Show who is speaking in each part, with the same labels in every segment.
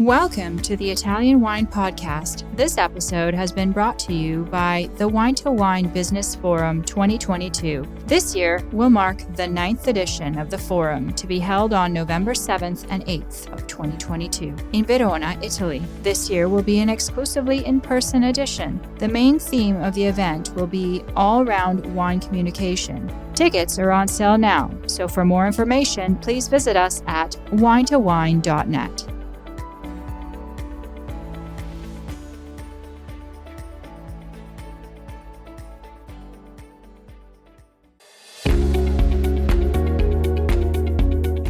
Speaker 1: Welcome to the Italian Wine Podcast. This episode has been brought to you by the Wine2Wine Business Forum 2022. This year will mark the 9th edition of the forum to be held on November 7th and 8th of 2022 in Verona, Italy. This year will be an exclusively in-person edition. The main theme of the event will be all-round wine communication. Tickets are on sale now, so for more information, please visit us at wine2wine.net.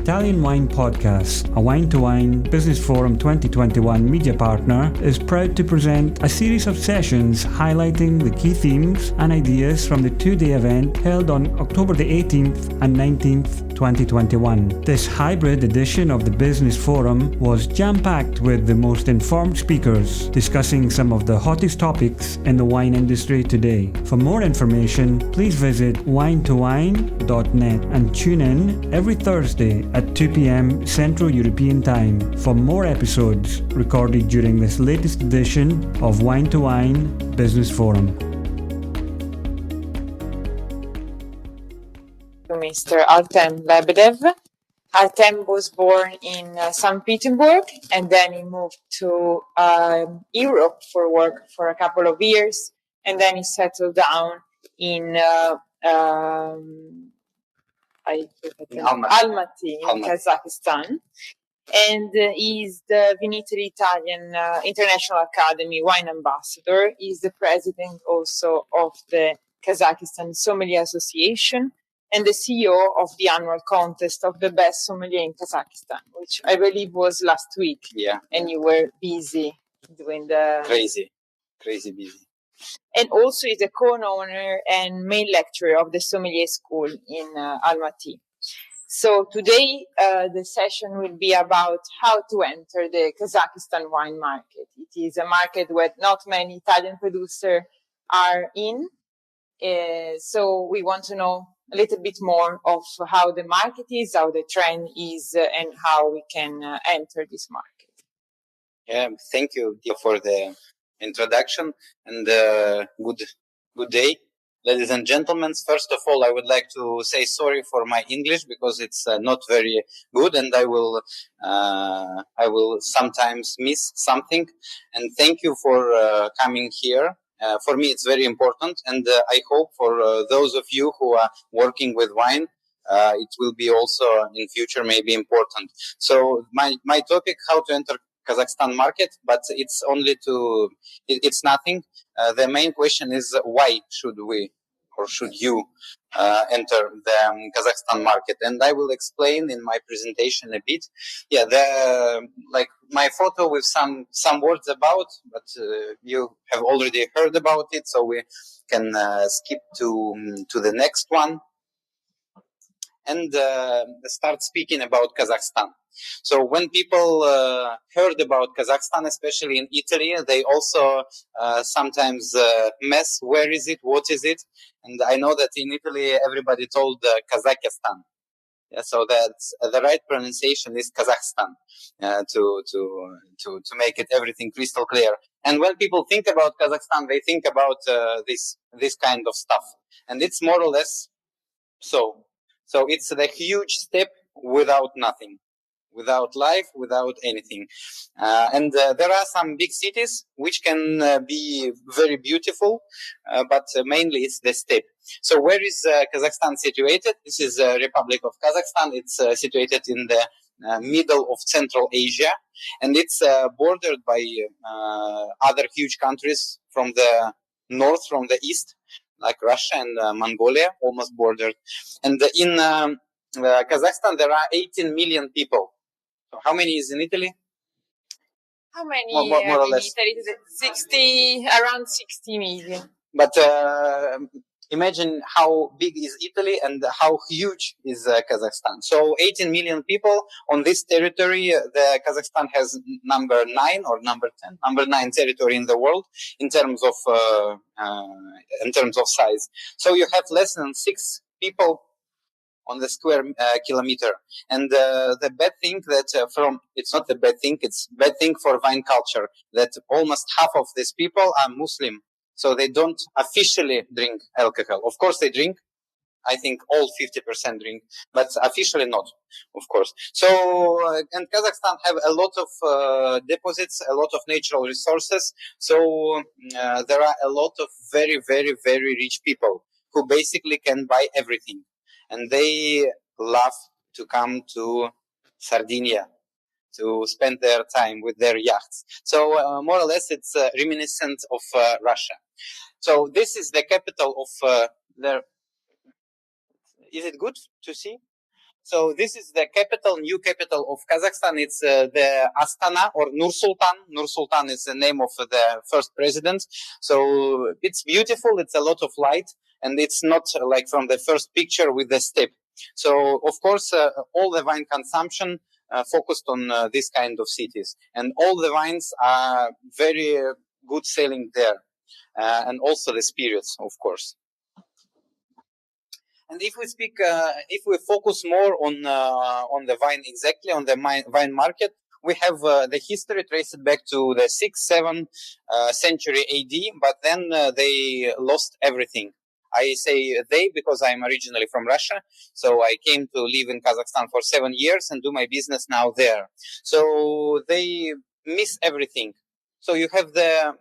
Speaker 2: Italian Wine Podcast, a Wine2Wine Business Forum 2021 media partner, is proud to present a series of sessions highlighting the key themes and ideas from the two-day event held on October the 18th and 19th, 2021. This hybrid edition of the Business Forum was jam-packed with the most informed speakers, discussing some of the hottest topics in the wine industry today. For more information, please visit wine2wine.net and tune in every Thursday at 2 p.m. Central European Time for more episodes recorded during this latest edition of Wine2Wine Business Forum.
Speaker 3: Mr. Artem Lebedev. Artem was born in St. Petersburg, and then he moved to Europe for work for a couple of years, and then he settled down in Almaty in Kazakhstan, and he's the Italy Italian International Academy wine ambassador. He's the president also of the Kazakhstan Sommelier Association and the CEO of the annual contest of the best sommelier in Kazakhstan, which I believe was last week.
Speaker 4: Yeah.
Speaker 3: And you were busy doing the...
Speaker 4: Crazy busy.
Speaker 3: And also is the co-owner and main lecturer of the sommelier school in Almaty. So today the session will be about how to enter the Kazakhstan wine market. It is a market where not many Italian producers are in. So we want to know a little bit more of how the market is, how the trend is, and how we can enter this market.
Speaker 4: Yeah, thank you for the introduction, and good day, ladies and gentlemen. First of all, I would like to say sorry for my English because it's not very good, and I will sometimes miss something. And thank you for coming here. For me, it's very important, and I hope for those of you who are working with wine, it will be also in future maybe important. So my topic, how to enter Kazakhstan market, but it's it's nothing. The main question is why should we or should you enter the Kazakhstan market? And I will explain in my presentation a bit. Yeah, my photo with some words about, but you have already heard about it, so we can skip to the next one and start speaking about Kazakhstan. So when people heard about Kazakhstan, especially in Italy, they also sometimes mess, where is it, what is it? And I know that in Italy, everybody told Kazakhstan. Yeah, so that's the right pronunciation is Kazakhstan, to make it everything crystal clear. And when people think about Kazakhstan, they think about this kind of stuff, and it's more or less so. So it's the huge step without nothing, without life, without anything. And there are some big cities which can be very beautiful, but mainly it's the steppe. So where is Kazakhstan situated? This is the Republic of Kazakhstan. It's situated in the middle of Central Asia, and it's bordered by other huge countries from the north, from the east, like Russia and Mongolia, almost bordered. And in Kazakhstan, there are 18 million people. So how many is in Italy?
Speaker 3: How many
Speaker 4: more or less?
Speaker 3: in Italy? Around 60 million.
Speaker 4: But imagine how big is Italy and how huge is Kazakhstan. So 18 million people on this territory. The Kazakhstan has number 9 or number 10, number 9 territory in the world in terms of size. So you have less than 6 people on the square kilometer. And the bad thing that it's not the bad thing, it's bad thing for wine culture that almost half of these people are Muslim. So they don't officially drink alcohol. Of course they drink. I think all 50% drink, but officially not, of course. So, and Kazakhstan have a lot of deposits, a lot of natural resources. So there are a lot of very, very, very rich people who basically can buy everything. And they love to come to Sardinia to spend their time with their yachts. So more or less it's reminiscent of Russia. So this is the capital of their... Is it good to see? So this is the capital, new capital of Kazakhstan. It's the Astana or Nur Sultan. Nur Sultan is the name of the first president. So it's beautiful. It's a lot of light, and it's not like from the first picture with the steppe. So of course, all the wine consumption focused on this kind of cities, and all the wines are very good selling there, and also the spirits, of course. And if we speak, if we focus more on the wine, exactly on the wine market, we have the history traced back to the 6th, 7th century AD, but then they lost everything. I say they because I'm originally from Russia, so I came to live in Kazakhstan for 7 years and do my business now there. So they miss everything. So you have the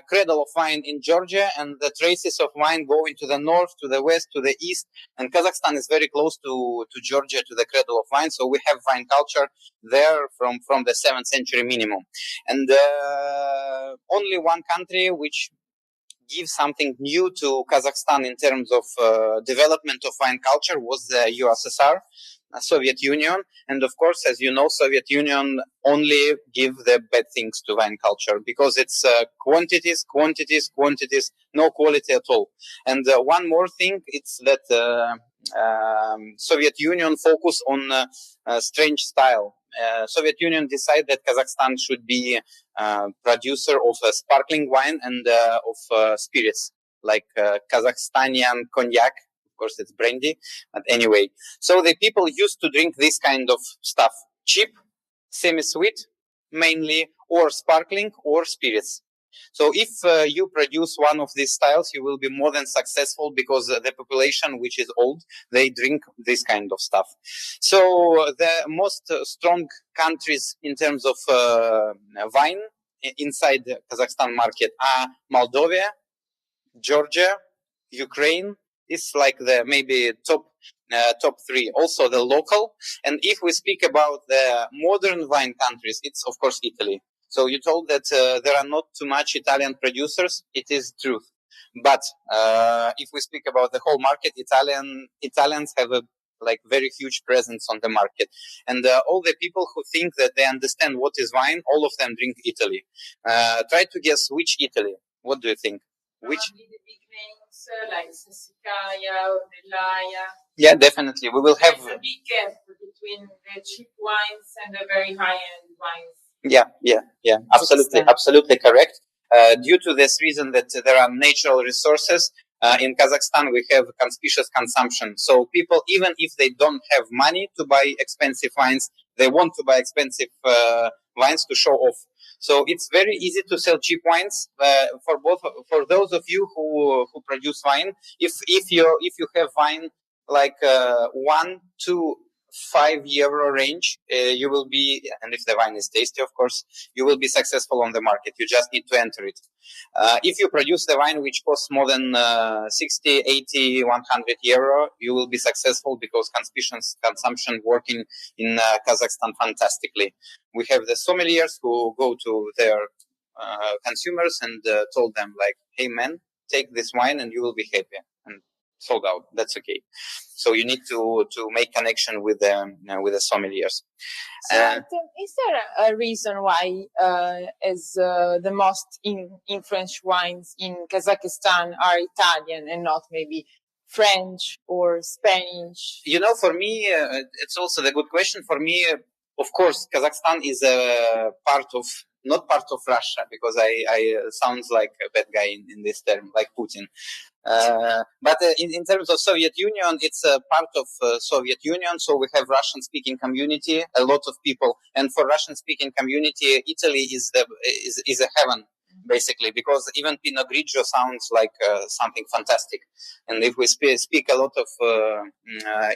Speaker 4: cradle of wine in Georgia, and the traces of wine going to the north, to the west, to the east. And Kazakhstan is very close to Georgia, to the cradle of wine. So we have wine culture there from the 7th century minimum. And only one country which gives something new to Kazakhstan in terms of development of wine culture was the USSR. Soviet Union, and of course, as you know, Soviet Union only give the bad things to wine culture because it's quantities, no quality at all. And one more thing, it's that Soviet Union focus on strange style. Soviet Union decided that Kazakhstan should be producer of sparkling wine and of spirits like Kazakhstanian cognac. Of course, it's brandy, but anyway. So the people used to drink this kind of stuff, cheap, semi-sweet, mainly, or sparkling, or spirits. So if you produce one of these styles, you will be more than successful because the population, which is old, they drink this kind of stuff. So the most strong countries in terms of wine inside the Kazakhstan market are Moldova, Georgia, Ukraine. It's like the maybe top 3. Also the local. And if we speak about the modern wine countries, it's of course Italy. So you told that there are not too much Italian producers. It is truth. But if we speak about the whole market, Italians have a like very huge presence on the market. And all the people who think that they understand what is wine, all of them drink Italy. Try to guess which Italy. What do you think? Which?
Speaker 3: The big names like Sassicaia or Nell'Aia.
Speaker 4: Yeah, definitely. We will have
Speaker 3: There's a big gap between the cheap wines and the very high-end wines.
Speaker 4: Yeah. Absolutely correct. Due to this reason that there are natural resources, in Kazakhstan we have conspicuous consumption. So people, even if they don't have money to buy expensive wines, they want to buy expensive wines to show off. So it's very easy to sell cheap wines for those of you who produce wine. If you have wine like 1 to 5 euro range, you will be, and if the wine is tasty, of course, you will be successful on the market. You just need to enter it. If you produce the wine which costs more than 60, 80, 100 euro, you will be successful because consumption working in Kazakhstan fantastically. We have the sommeliers who go to their consumers and told them like, hey man, take this wine and you will be happy. And sold out. That's okay. So you need to make connection with the sommeliers.
Speaker 3: So is there a reason why as the most influential wines in Kazakhstan are Italian and not maybe French or Spanish?
Speaker 4: You know, for me, it's also the good question. For me, of course, Kazakhstan is a part of not part of Russia, because I sounds like a bad guy in this term, like Putin. But in terms of Soviet Union, it's a part of Soviet Union. So we have Russian-speaking community, a lot of people, and for Russian-speaking community, Italy is a heaven, basically, because even Pinot Grigio sounds like something fantastic. And if we speak a lot of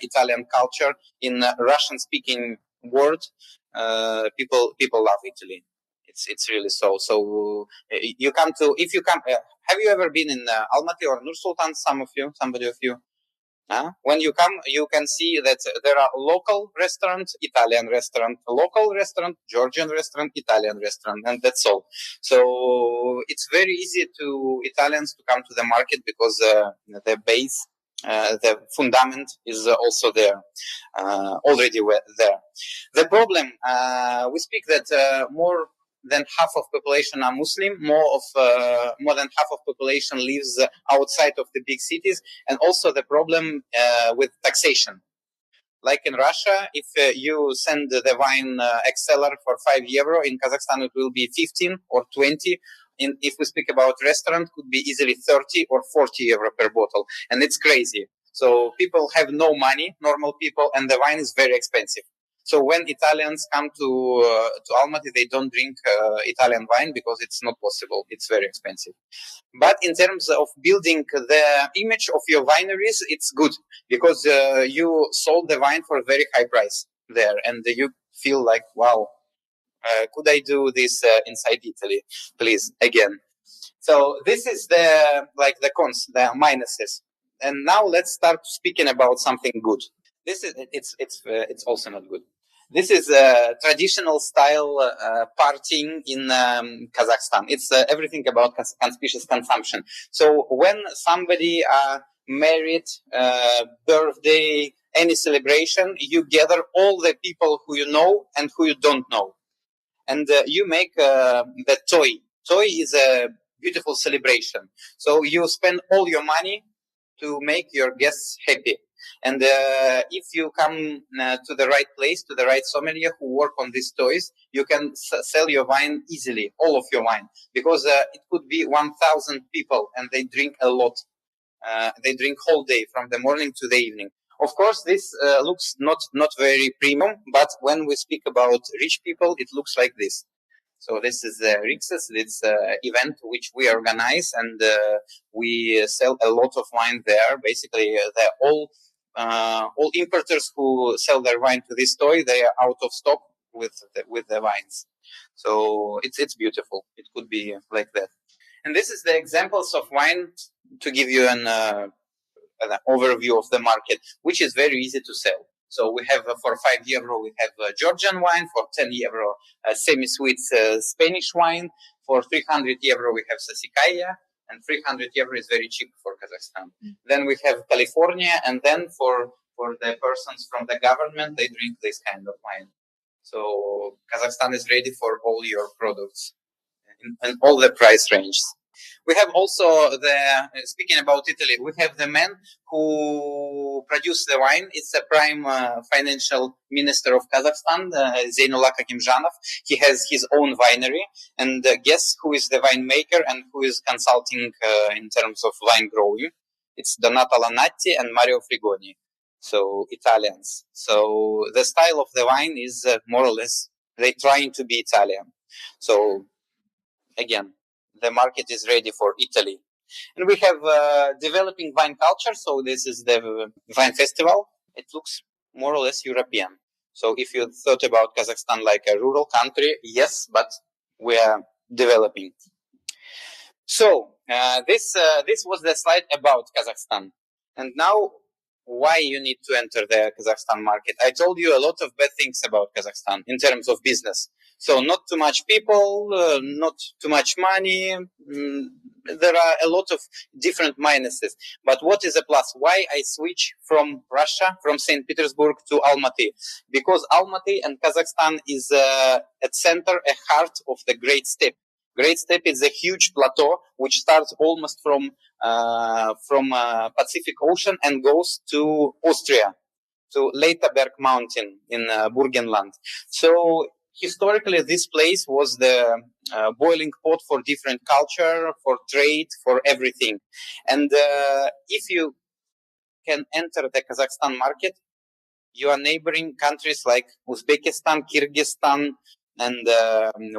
Speaker 4: Italian culture in Russian-speaking world, people love Italy. It's really so. So if you come, have you ever been in Almaty or Nur Sultan? Somebody of you. When you come, you can see that there are local restaurant, Italian restaurant, local restaurant, Georgian restaurant, Italian restaurant, and that's all. So it's very easy to Italians to come to the market because the base, the fundament is also there, already there. The problem, we speak that more than half of population are Muslim. More than half of population lives outside of the big cities, and also the problem with taxation. Like in Russia, if you send the wine ex-cellar for €5, in Kazakhstan it will be 15 or 20. If we speak about restaurant, could be easily 30 or 40 euro per bottle, and it's crazy. So people have no money, normal people, and the wine is very expensive. So when Italians come to Almaty, they don't drink Italian wine because it's not possible. It's very expensive. But in terms of building the image of your wineries, it's good because you sold the wine for a very high price there, and you feel like, wow, could I do this inside Italy, please, again? So this is the cons, the minuses, and now let's start speaking about something good. This is it's also not good. This is a traditional style partying in Kazakhstan. It's everything about conspicuous consumption. So when somebody married, birthday, any celebration, you gather all the people who you know and who you don't know, and you make the toy. Toy is a beautiful celebration. So you spend all your money to make your guests happy. And if you come to the right place, to the right sommelier who work on these toys, you can sell your wine easily, all of your wine, because it could be 1,000 people and they drink a lot. They drink whole day from the morning to the evening. Of course, this looks not very premium, but when we speak about rich people, it looks like this. So this is Rixes, this event which we organize, and we sell a lot of wine there. Basically, all importers who sell their wine to this toy, they are out of stock with the wines. So it's beautiful. It could be like that. And this is the examples of wine to give you an overview of the market, which is very easy to sell. So we have for €5 we have Georgian wine, for €10 semi-sweet Spanish wine, for €300 we have Sassicaia, and €300 is very cheap for Kazakhstan. Then we have California, and then for the persons from the government, they drink this kind of wine. So Kazakhstan is ready for all your products in all the price ranges. We have also speaking about Italy, we have the man who produced the wine. It's the prime financial minister of Kazakhstan, Zeynullah Kakimzhanov. He has his own winery. And guess who is the winemaker and who is consulting in terms of wine growing? It's Donato Lanatti and Mario Frigoni. So Italians. So the style of the wine is more or less, they're trying to be Italian. So again, the market is ready for Italy. And we have developing wine culture. So this is the wine festival. It looks more or less European. So if you thought about Kazakhstan like a rural country, yes, but we are developing. So this was the slide about Kazakhstan. And now, why you need to enter the Kazakhstan market? I told you a lot of bad things about Kazakhstan in terms of business. So not too much people, not too much money. There are a lot of different minuses. But what is a plus? Why I switch from Russia, from St. Petersburg to Almaty? Because Almaty and Kazakhstan is at center, a heart of the Great Steppe. Great Steppe is a huge plateau which starts almost from Pacific Ocean and goes to Austria, to Leitaberg Mountain in Burgenland. So historically, this place was the boiling pot for different culture, for trade, for everything. And if you can enter the Kazakhstan market, your neighboring countries like Uzbekistan, Kyrgyzstan, and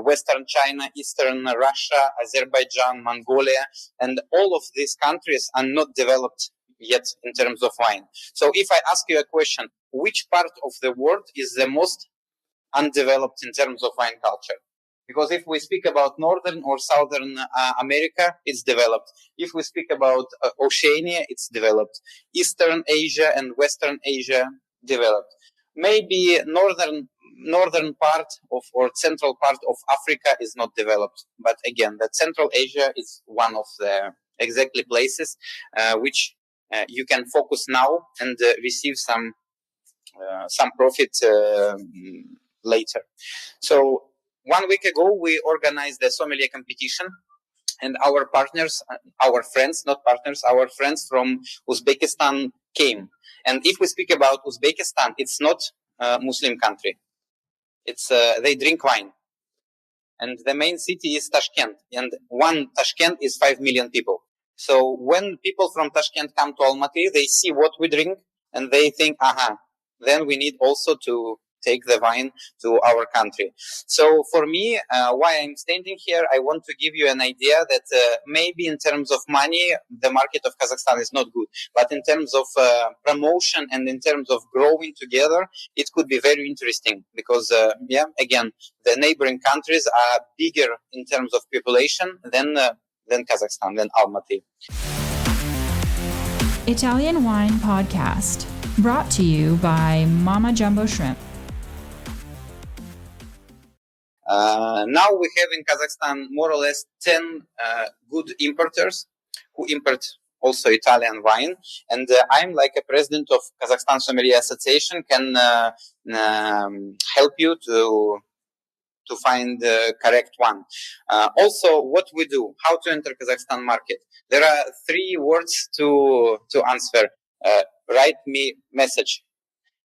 Speaker 4: Western China, Eastern Russia, Azerbaijan, Mongolia, and all of these countries are not developed yet in terms of wine. So if I ask you a question, which part of the world is the most undeveloped in terms of wine culture? Because if we speak about Northern or Southern America, it's developed. If we speak about Oceania, it's developed. Eastern Asia and Western Asia, developed. Maybe northern part of or central part of Africa is not developed. But again, that Central Asia is one of the exactly places which you can focus now and receive some profit later. So 1 week ago, we organized the sommelier competition, and our partners, our friends, not partners, our friends from Uzbekistan came. And if we speak about Uzbekistan, it's not a Muslim country. It's they drink wine. And the main city is Tashkent. And one Tashkent is 5 million people. So when people from Tashkent come to Almaty, they see what we drink and they think, then we need also to take the wine to our country. So for me, why I'm standing here, I want to give you an idea that maybe in terms of money, the market of Kazakhstan is not good. But in terms of promotion and in terms of growing together, it could be very interesting because, again, the neighboring countries are bigger in terms of population than Kazakhstan, than Almaty.
Speaker 1: Italian Wine Podcast, brought to you by Mama Jumbo Shrimp.
Speaker 4: Now we have in Kazakhstan more or less 10 good importers who import also Italian wine. And I'm like a president of Kazakhstan Sommelier Association, can help you to find the correct one. Also, what we do, how to enter Kazakhstan market. There are 3 words to answer. Write me message.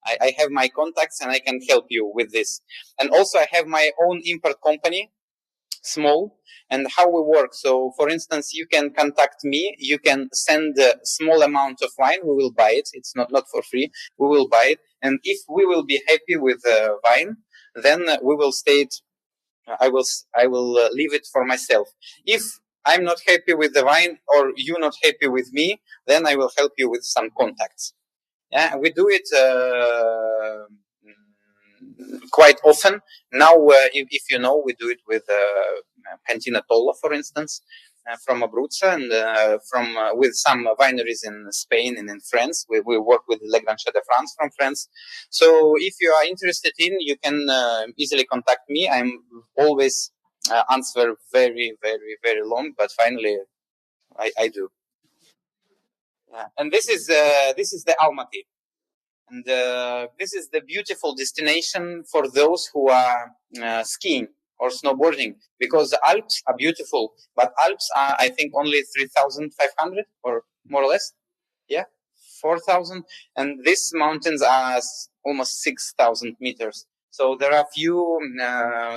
Speaker 4: I have my contacts and I can help you with this. And also I have my own import company, small, and how we work. So for instance, you can contact me, you can send a small amount of wine, we will buy it. It's not for free. We will buy it. And if we will be happy with the wine, then we will stay it. I will leave it for myself. If I'm not happy with the wine or you're not happy with me, then I will help you with some contacts. Yeah, we do it quite often. Now, if you know, we do it with Cantina Tolla, for instance, from Abruzza, and with some wineries in Spain and in France. We work with Le Grand Chat de France from France. So if you are interested you can easily contact me. I'm always answer very, very, very long, but finally I do. Yeah. And this is the Almaty. And this is the beautiful destination for those who are skiing or snowboarding, because the Alps are beautiful, but Alps are, I think, only 3,500 or more or less. Yeah, 4,000. And these mountains are almost 6,000 meters. So there are few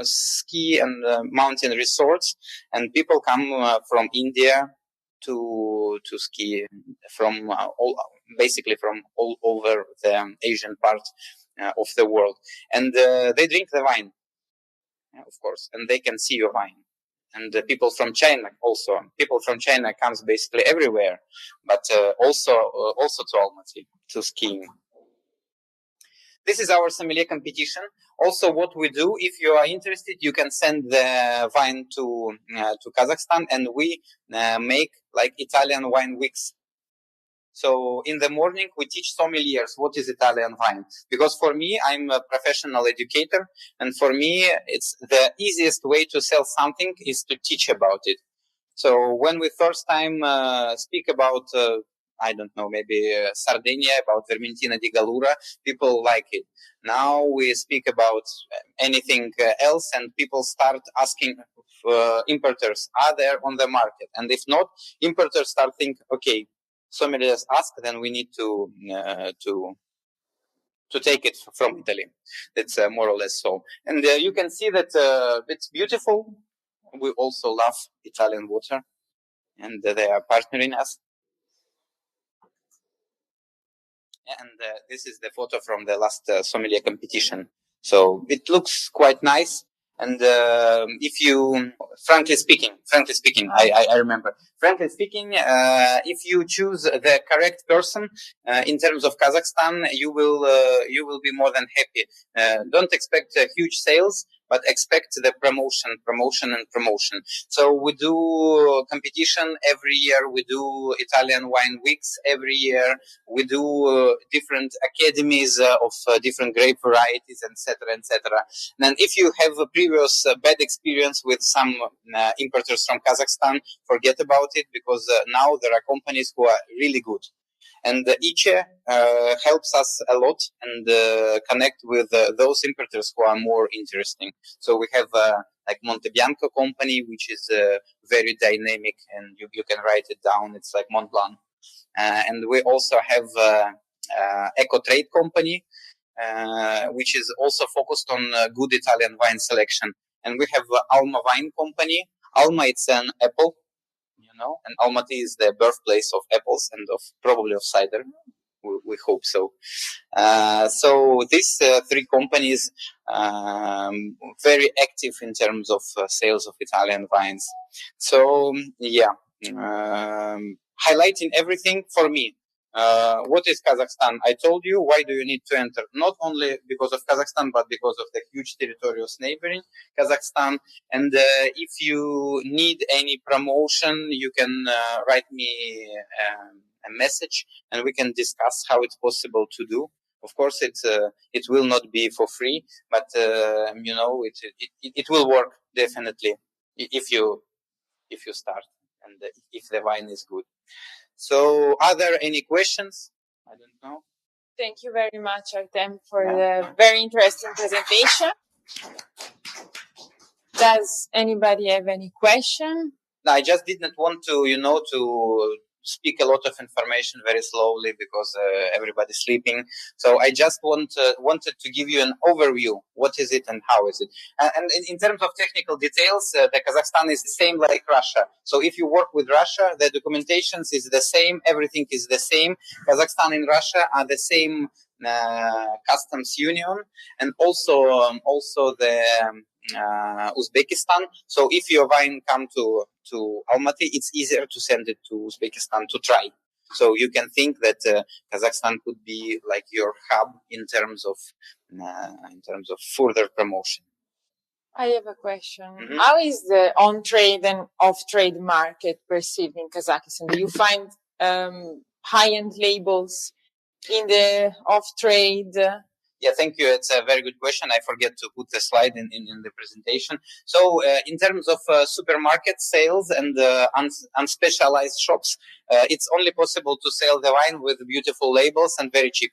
Speaker 4: ski and mountain resorts, and people come from India to ski from basically from all over the Asian part of the world. And they drink the wine, of course, and they can see your wine. And people from China also. People from China comes basically everywhere, but also to Almaty, to skiing. This is our sommelier competition. Also, what we do, if you are interested, you can send the wine to Kazakhstan, and we make like Italian wine weeks. So in the morning, we teach sommeliers what is Italian wine. Because for me, I'm a professional educator, and for me, it's the easiest way to sell something is to teach about it. So when we first time speak about I don't know, maybe Sardinia, about Vermentina di Gallura, people like it. Now we speak about anything else, and people start asking importers, are there on the market? And if not, importers start think, okay, sommeliers ask, then we need to take it from Italy. That's more or less so. And you can see that it's beautiful. We also love Italian water, and they are partnering us. And this is the photo from the last sommelier competition. So it looks quite nice. And if you, frankly speaking, I remember, frankly speaking, if you choose the correct person in terms of Kazakhstan, you will be more than happy. Don't expect huge sales, but expect the promotion. So we do competition every year. We do Italian wine weeks every year. We do different academies of different grape varieties, etc., etc. And if you have a previous bad experience with some importers from Kazakhstan, forget about it, because now there are companies who are really good. And ICE helps us a lot and connect with those importers who are more interesting. So we have like Monte Bianco company, which is very dynamic, and you can write it down. It's like Mont Blanc. And we also have Eco Trade company, which is also focused on good Italian wine selection. And we have Alma Wine company. Alma, it's an apple, and Almaty is the birthplace of apples and probably of cider. We hope so. So these three companies very active in terms of sales of Italian wines. So yeah, highlighting everything for me. What is Kazakhstan? I told you, why do you need to enter? Not only because of Kazakhstan, but because of the huge territorial neighboring Kazakhstan. And if you need any promotion, you can write me a message, and we can discuss how it's possible to do. Of course, it will not be for free, but it will work definitely if you start and if the wine is good. So, are there any questions? I don't know.
Speaker 3: Thank you very much, Artem, for the very interesting presentation. Does anybody have any question?
Speaker 4: I just didn't want to, to speak a lot of information very slowly because everybody's sleeping. So I just wanted to give you an overview. What is it and how is it? And in terms of technical details, the Kazakhstan is the same like Russia. So if you work with Russia, the documentations is the same. Everything is the same. Kazakhstan and Russia are the same customs union, and also the Uzbekistan. So if your wine come to Almaty, it's easier to send it to Uzbekistan to try. So you can think that Kazakhstan could be like your hub in terms of further promotion.
Speaker 3: I have a question. Mm-hmm. How is the on-trade and off-trade market perceived in Kazakhstan? Do you find high-end labels in the off-trade?
Speaker 4: Yeah, thank you. It's a very good question. I forget to put the slide in the presentation. So in terms of supermarket sales and unspecialized shops, it's only possible to sell the wine with beautiful labels and very cheap.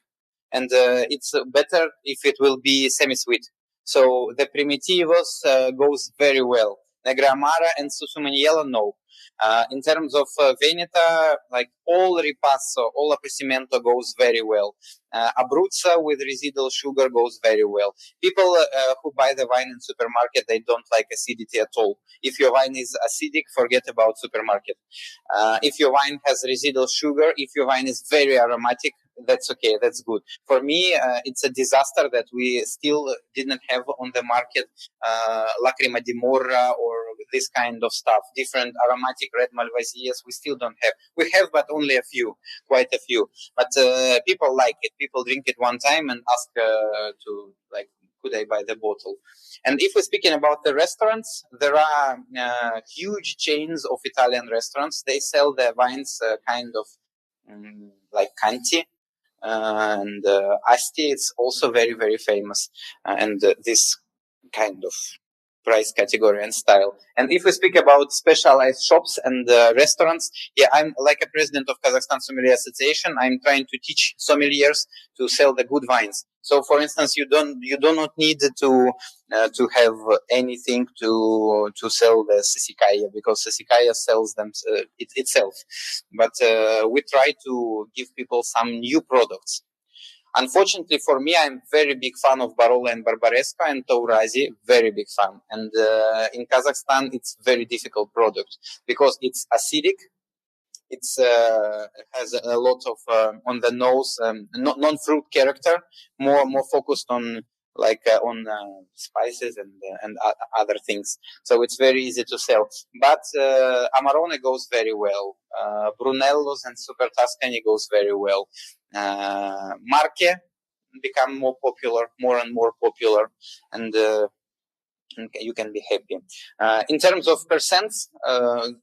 Speaker 4: And it's better if it will be semi-sweet. So the Primitivos goes very well. Negra Amara and Susumaniela, no. In terms of Veneta, like all Ripasso, all Appassimento goes very well. Abruzza with residual sugar goes very well. People who buy the wine in supermarket, they don't like acidity at all. If your wine is acidic, forget about supermarket. If your wine has residual sugar, if your wine is very aromatic, that's okay, that's good. For me, it's a disaster that we still didn't have on the market Lacrima di Morra or this kind of stuff. Different aromatic red Malvasias, we still don't have. We have, but only a few, quite a few. But people like it. People drink it one time and ask could I buy the bottle? And if we're speaking about the restaurants, there are huge chains of Italian restaurants. They sell their wines kind of like Canti. And Asti, it's also very, very famous. And this kind of price category and style. And if we speak about specialized shops and restaurants, yeah, I'm like a president of Kazakhstan Sommelier Association. I'm trying to teach sommeliers to sell the good wines. So, for instance, you do not need to have anything to sell the Sasikaya, because Sasikaya sells them itself. But we try to give people some new products. Unfortunately for me, I'm very big fan of Barolo and Barbaresco and Taurazi, very big fan. And in Kazakhstan, it's very difficult product because it's acidic. It's has a lot of on the nose, non-fruit character, more focused on spices and other things. So it's very easy to sell. But Amarone goes very well. Brunello's and Super Tuscany goes very well. Marche become more and more popular, and you can be happy. In terms of percents,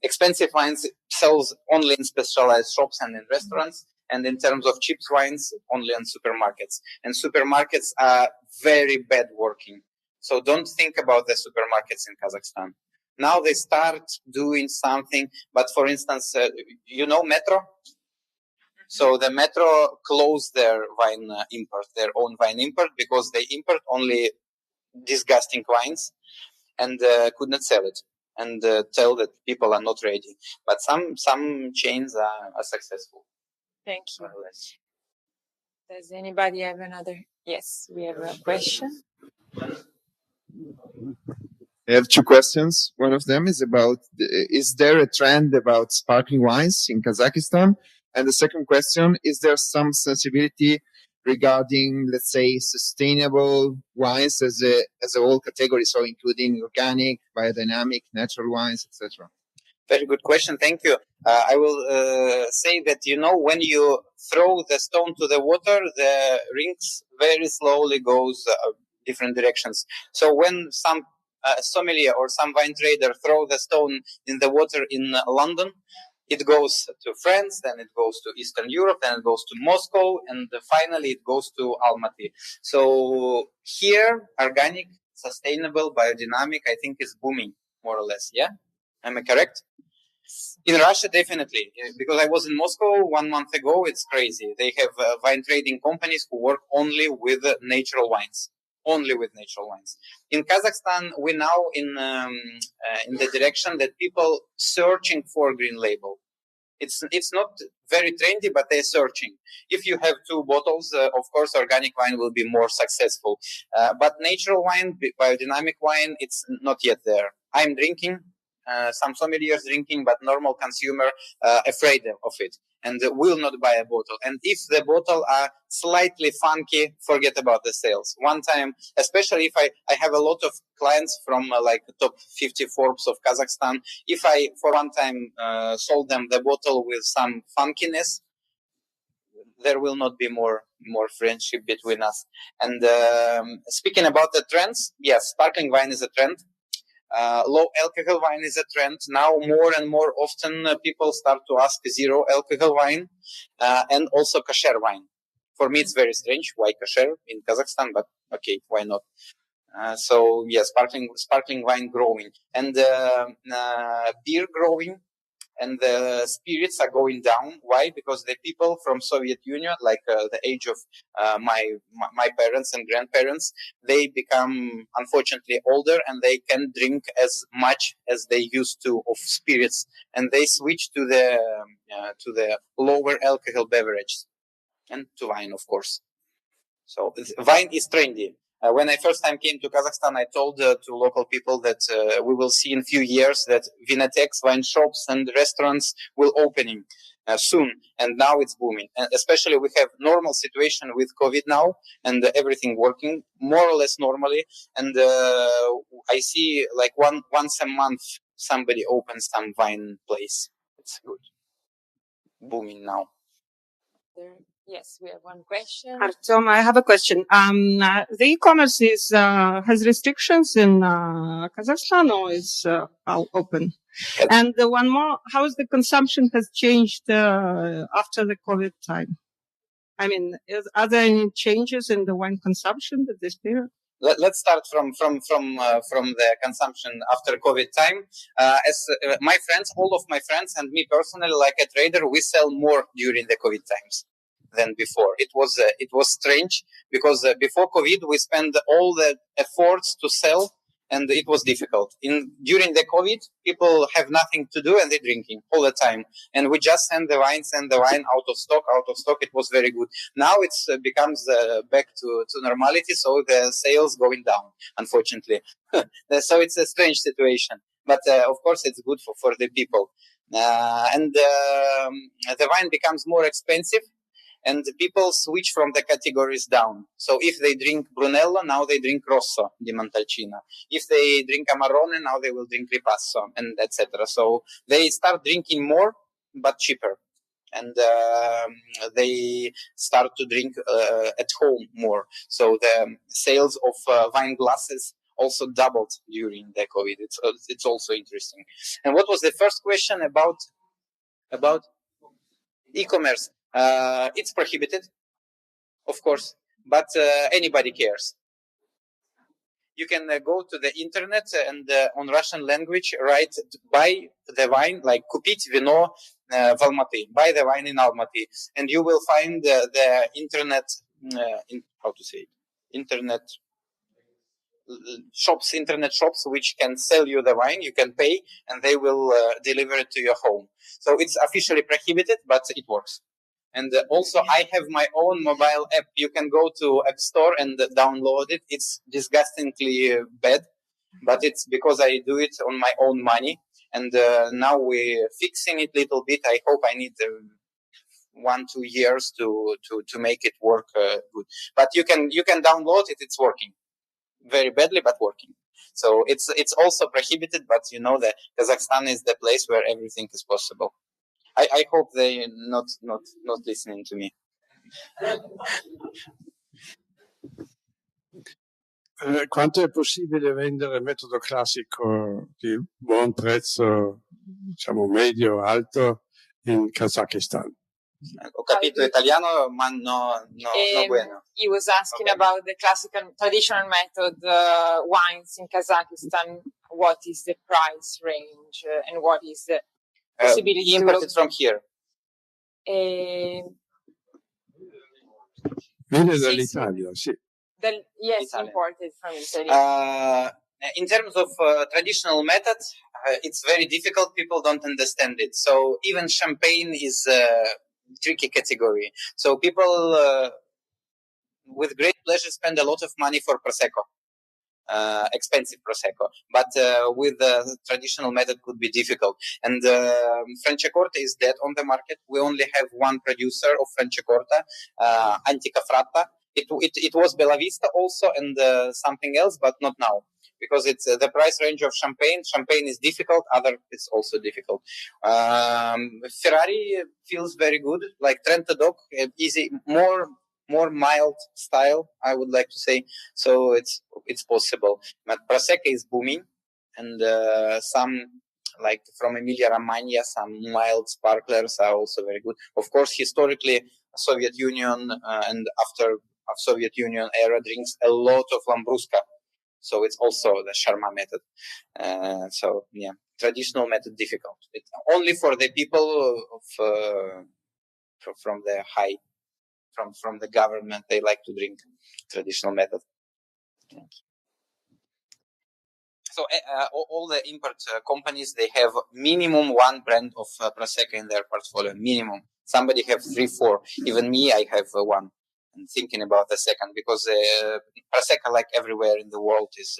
Speaker 4: expensive wines sells only in specialized shops and in restaurants. And in terms of cheap wines, only in supermarkets. And supermarkets are very bad working. So don't think about the supermarkets in Kazakhstan. Now they start doing something. But for instance, Metro? So the Metro closed their wine import, their own wine import, because they import only disgusting wines and could not sell it and tell that people are not ready. But some chains are successful.
Speaker 3: Thank you. Does anybody have another? Yes, we have a question.
Speaker 5: I have two questions. One of them is about, is there a trend about sparkling wines in Kazakhstan? And the second question, is there some sensibility regarding, let's say, sustainable wines as a whole category, so including organic, biodynamic, natural wines, etc.?
Speaker 4: Very good question. Thank you. I will say that, when you throw the stone to the water, the rings very slowly goes different directions. So when some sommelier or some wine trader throw the stone in the water in London, it goes to France, then it goes to Eastern Europe, then it goes to Moscow, and finally it goes to Almaty. So here, organic, sustainable, biodynamic, I think is booming, more or less. Yeah? Am I correct? In Russia, definitely, because I was in Moscow 1 month ago. It's crazy. They have wine trading companies who work only with natural wines, In Kazakhstan, we're now in the direction that people searching for green label. It's not very trendy, but they're searching. If you have 2 bottles, of course, organic wine will be more successful. But natural wine, biodynamic wine, it's not yet there. I'm drinking. Some sommeliers drinking, but normal consumer afraid of it and will not buy a bottle. And if the bottle are slightly funky, forget about the sales. One time, especially if I have a lot of clients from top 50 Forbes of Kazakhstan, if I for one time sold them the bottle with some funkiness, there will not be more friendship between us. And speaking about the trends, yes, sparkling wine is a trend. Low alcohol wine is a trend. Now more and more often people start to ask zero alcohol wine and also kosher wine. For me, it's very strange. Why kosher in Kazakhstan? But okay, why not? So yeah, sparkling wine growing and beer growing. And the spirits are going down. Why? Because the people from Soviet Union, the age of my parents and grandparents, they become unfortunately older and they can drink as much as they used to of spirits, and they switch to the lower alcohol beverages and to wine, of course. So wine is trendy. When I first time came to Kazakhstan, I told to local people that we will see in a few years that vinoteks, wine shops, and restaurants will opening soon. And now it's booming. And especially we have normal situation with COVID now, and everything working more or less normally. And I see once a month somebody opens some wine place. It's good. Booming now.
Speaker 3: Yes, we have one question.
Speaker 6: Artem, I have a question. The e-commerce has restrictions in Kazakhstan, or is open? And one more, how is the consumption has changed after the COVID time? I mean, are there any changes in the wine consumption at this period?
Speaker 4: Let's start from the consumption after COVID time. As my friends, all of my friends, and me personally, like a trader, we sell more during the COVID times than before. It was strange because before COVID we spent all the efforts to sell, and it was difficult. During the COVID, people have nothing to do and they're drinking all the time. And we just send the wine out of stock. It was very good. Now it becomes back to normality, so the sales going down, unfortunately. So it's a strange situation. But of course, it's good for the people. And the wine becomes more expensive, and people switch from the categories down. So if they drink Brunello, now they drink Rosso di Montalcino. If they drink Amarone, now they will drink Ripasso, and etc. So they start drinking more, but cheaper. And they start to drink at home more. So the sales of wine glasses also doubled during the COVID. It's also interesting. And what was the first question about e-commerce? It's prohibited, of course, but anybody cares. You can go to the internet and on Russian language write buy the wine, like Kupit vino в Almaty, buy the wine in Almaty, and you will find the internet, internet shops which can sell you the wine. You can pay and they will deliver it to your home. So it's officially prohibited, but it works. And also I have my own mobile app. You can go to App Store and download it. It's disgustingly bad, but it's because I do it on my own money. And now we're fixing it a little bit. I hope I need 1-2 years to make it work good. But you can download it. It's working very badly, but working. So it's also prohibited, but you know that Kazakhstan is the place where everything is possible. I hope they're not listening to me.
Speaker 7: Quanto è possibile vendere il metodo classico di buon prezzo, diciamo medio, alto, in Kazakistan?
Speaker 4: Ho capito italiano, ma no bueno.
Speaker 3: He was asking about the classical, traditional method wines in Kazakhstan. What is the price range and what is the possibility
Speaker 4: imported from here?
Speaker 7: Viene dall'Italia, sì.
Speaker 3: Yes, Italy. Imported from Italy.
Speaker 4: In terms of traditional method, it's very difficult. People don't understand it. So even champagne is a tricky category. So people with great pleasure spend a lot of money for Prosecco. Expensive Prosecco, but with the traditional method could be difficult. And Franciacorta is dead on the market. We only have one producer of Franciacorta, Antica Fratta. It was Bella Vista also and something else, but not now, because it's the price range of champagne. Champagne is difficult. Other it's also difficult. Ferrari feels very good, like Trento Doc, easy, more mild style, I would like to say. So it's possible. But Prosecco is booming, and some like from Emilia Romagna, some mild sparklers are also very good. Of course, historically, Soviet Union and after Soviet Union era drinks a lot of Lambrusca. So it's also the Sharma method. So yeah, traditional method difficult. It's only for the people from the high. From the government, they like to drink traditional method. So all the import companies, they have minimum one brand of Prosecco in their portfolio. Minimum. Somebody have 3-4. Even me, I have one. I'm thinking about the second, because Prosecco, like everywhere in the world, is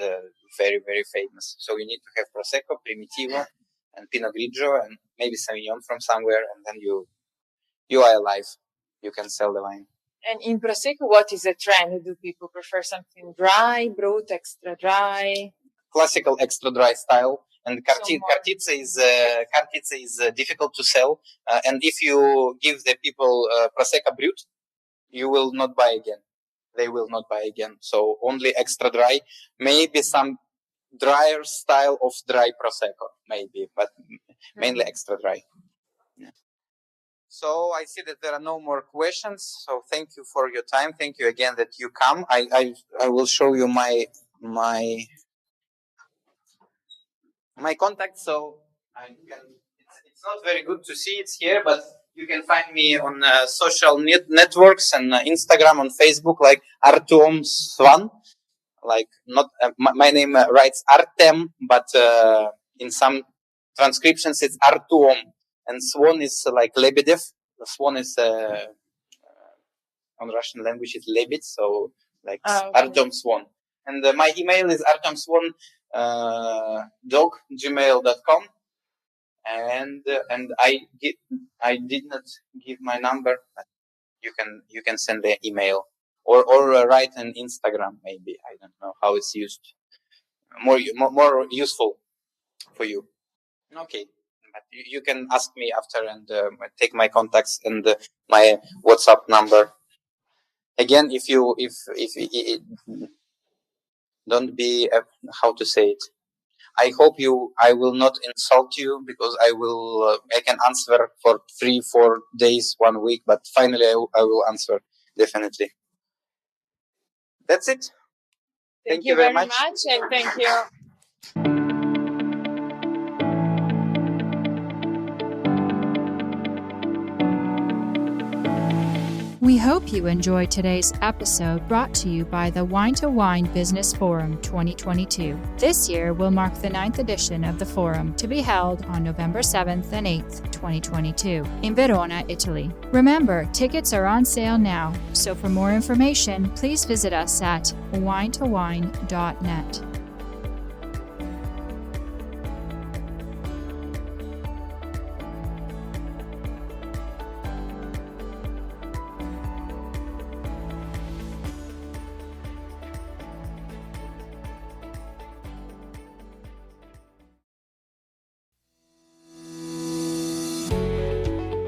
Speaker 4: very, very famous. So you need to have Prosecco, Primitivo, and Pinot Grigio, and maybe Sauvignon from somewhere, and then you are alive. You can sell the wine.
Speaker 3: And in Prosecco, what is the trend? Do people prefer something dry, brut, extra dry?
Speaker 4: Classical extra dry style. And Kartitsa is difficult to sell. And if you give the people Prosecco brut, you will not buy again. They will not buy again. So only extra dry. Maybe some drier style of dry Prosecco, maybe, but mainly extra dry. Yeah. So I see that there are no more questions. So thank you for your time. Thank you again that you come. I will show you my contact. So it's not very good to see it here, but you can find me on social networks and Instagram, on Facebook, like Artem Swan. like not my name writes Artem, but in some transcriptions it's Artuom, and Swan is like Lebedev. The Swan is on Russian language is Lebed, so like Artem Swan. And my email is artemswan.gmail.com. And I did not give my number, but you can send an email or write an Instagram maybe. I don't know how it's used. More useful for you. Okay, but you can ask me after and take my contacts and my WhatsApp number. Again, if don't be how to say it. I hope I will not insult you, because I can answer for 3-4 days, 1 week, but finally I will answer definitely. That's it.
Speaker 3: Thank you very much, and thank you.
Speaker 1: We hope you enjoyed today's episode, brought to you by the Wine2Wine Business Forum 2022. This year will mark the 9th edition of the forum, to be held on November 7th and 8th, 2022, in Verona, Italy. Remember, tickets are on sale now, so for more information, please visit us at wine2wine.net.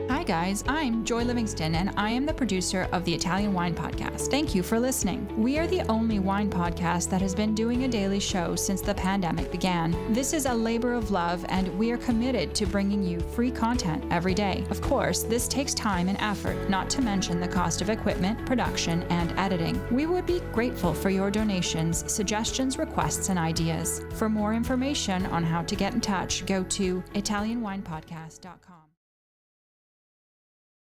Speaker 1: Hi guys, I'm Joy Livingston, and I am the producer of the Italian Wine Podcast. Thank you for listening. We are the only wine podcast that has been doing a daily show since the pandemic began. This is a labor of love, and we are committed to bringing you free content every day. Of course, this takes time and effort, not to mention the cost of equipment, production, and editing. We would be grateful for your donations, suggestions, requests, and ideas. For more information on how to get in touch, go to ItalianWinePodcast.com.